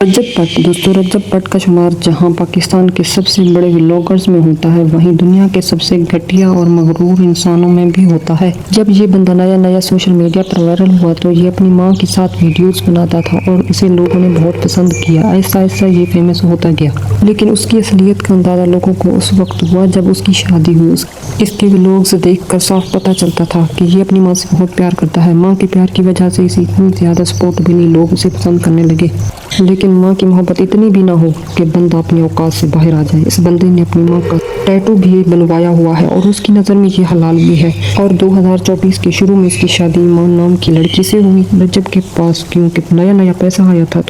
رجب but دوستوں، رجب but کا شمار جہاں پاکستان کے سب سے بڑے ولاگرز میں ہوتا ہے، وہیں دنیا کے سب سے گھٹیا اور مغرور انسانوں میں بھی ہوتا ہے۔ جب یہ بندہ نیا سوشل میڈیا پر وائرل ہوا تو یہ اپنی ماں کے ساتھ ویڈیوز بناتا تھا اور اسے لوگوں نے بہت پسند کیا۔ آہستہ آہستہ یہ فیمس ہوتا گیا، لیکن اس کی اصلیت کا اندازہ لوگوں کو اس وقت ہوا جب اس کی شادی ہوئی۔ اس کے ولاگز دیکھ کر صاف پتہ چلتا تھا کہ یہ اپنی ماں سے بہت پیار کرتا ہے۔ ماں کے پیار کی وجہ سے اسے اتنی زیادہ سپورٹ ملی، لوگ اسے پسند کرنے لگے۔ لیکن ماں کی محبت اتنی بھی نہ ہو کہ بندہ اپنی اوقات سے باہر آ جائے۔ اس بندے نے اپنی ماں کا ٹیٹو بھی بنوایا ہوا ہے اور اس کی نظر میں یہ حلال بھی ہے۔ اور 2024 کے شروع میں اس کی شادی ایمان نام کی لڑکی سے ہوئی۔ رجب کے پاس کیونکہ نیا پیسہ آیا تھا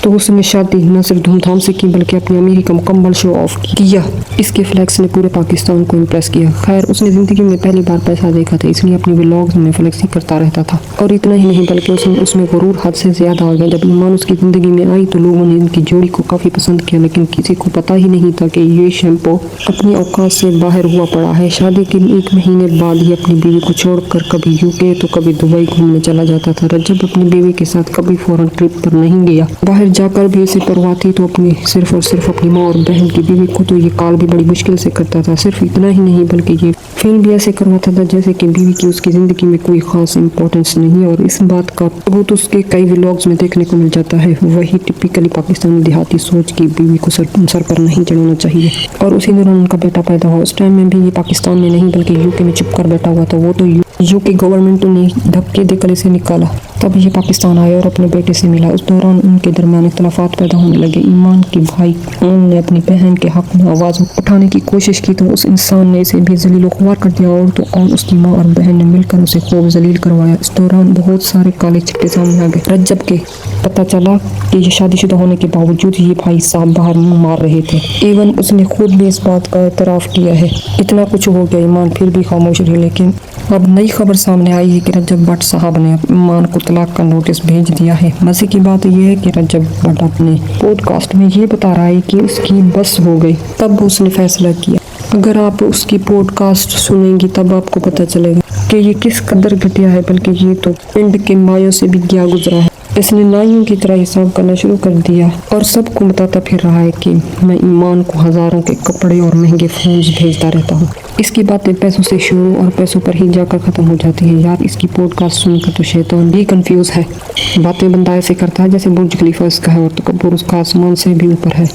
تو اس نے شادی نہ صرف دھوم دھام سے کی بلکہ اپنی امیری کا مکمل شو آف کیا۔ اس کے فلیکس نے پورے پاکستان کو امپریس کیا۔ خیر، اس نے زندگی میں پہلی بار پیسہ دیکھا تھا، اس لیے اپنی ولاگز میں فلیکس ہی کرتا رہتا تھا۔ اور اتنا ہی نہیں بلکہ اس میں غرور حد سے زیادہ آ گیا۔ جب ایمان اس کی زندگی میں آئی تو لوگوں نے ان کی جوڑی کو کافی پسند کیا، لیکن کسی کو پتہ ہی نہیں تھا کہ یہ شیمپو اپنی اوقات سے باہر ہوا پڑا ہے۔ شادی کے 1 مہینے بعد ہی اپنی بیوی کو چھوڑ کر کبھی UK تو کبھی دبئی گھومنے چلا جاتا تھا۔ رجب اپنی بیوی کے ساتھ کبھی فورن ٹرپ پر نہیں گیا۔ باہر جا کر بھی اسے پرواہ تھی تو صرف اور صرف اپنی ماں اور بہن کی بیوی کو تو یہ کال بھی بڑی مشکل سے کرتا تھا۔ صرف اتنا ہی نہیں بلکہ یہ فیلم بھی ایسے کرواتا تھا جیسے کہ بیوی کی اس کی زندگی میں کوئی خاص امپورٹنس نہیں، اور اس بات کا ثبوت اس کے کئی ولاگز میں دیکھنے کو مل جاتا ہے۔ وہی ٹپیکلی پاکستانی دیہاتی سوچ کی بیوی کو سر پر نہیں چڑھانا چاہیے۔ اور اسی دوران ان کا بیٹا پیدا ہوا۔ اس ٹائم میں بھی یہ پاکستان میں نہیں بلکہ UK میں چھپ کر بیٹھا ہوا تھا۔ وہ تو UK گورنمنٹ نے دھکے دے کر اسے نکالا، تب یہ پاکستان آیا اور اپنے بیٹے سے ملا۔ اس دوران ان کے درمیان اختلافات پیدا ہونے لگے۔ ایمان کے بھائی اون نے اپنی بہن کے حق میں آواز اٹھانے کی کوشش کی تو اس انسان نے اسے بھی ذلیل و خوار کر دیا، اور تو اون اس کی ماں اور بہن نے مل کر اسے خوب ذلیل کروایا۔ اس دوران بہت سارے کالے چٹے سامنے آ گئے۔ رجب کے پتہ چلا کہ یہ شادی شدہ ہونے کے باوجود یہ بھائی صاحب باہر منہ مار رہے تھے۔ ایون اس نے خود بھی اس بات کا اعتراف کیا ہے۔ اتنا کچھ ہو گیا، ایمان پھر بھی خاموش رہی، لیکن اب نئی خبر سامنے آئی ہے کہ رجب بٹ صاحب نے ایمان کو طلاق کا نوٹس بھیج دیا ہے۔ مزے کی بات یہ ہے کہ رجب بٹ اپنے پوڈ کاسٹ میں یہ بتا رہا ہے کہ اس کی بس ہو گئی۔ تب اس نے فیصلہ کیا، اگر آپ اس کی پوڈ کاسٹ سنیں گی تب آپ کو پتہ چلے گا کہ یہ کس قدر گھٹیا ہے، بلکہ یہ تو پنڈ کے مایوں سے بھی گیا گزرا ہے۔ اس نے نائیوں کی طرح حساب کرنا شروع کر دیا اور سب کو بتاتا پھر رہا ہے کہ میں ایمان کو ہزاروں کے کپڑے اور مہنگے فونز بھیجتا رہتا ہوں۔ اس کی باتیں پیسوں سے شروع اور پیسوں پر ہی جا کر ختم ہو جاتی ہیں۔ یار، اس کی پوڈ کاسٹ سن کر تو شیطان بھی کنفیوز ہے۔ باتیں بندہ ایسے کرتا ہے جیسے برج خلیفہ اس کا ہے اور تکبر اس کا آسمان سے بھی اوپر ہے۔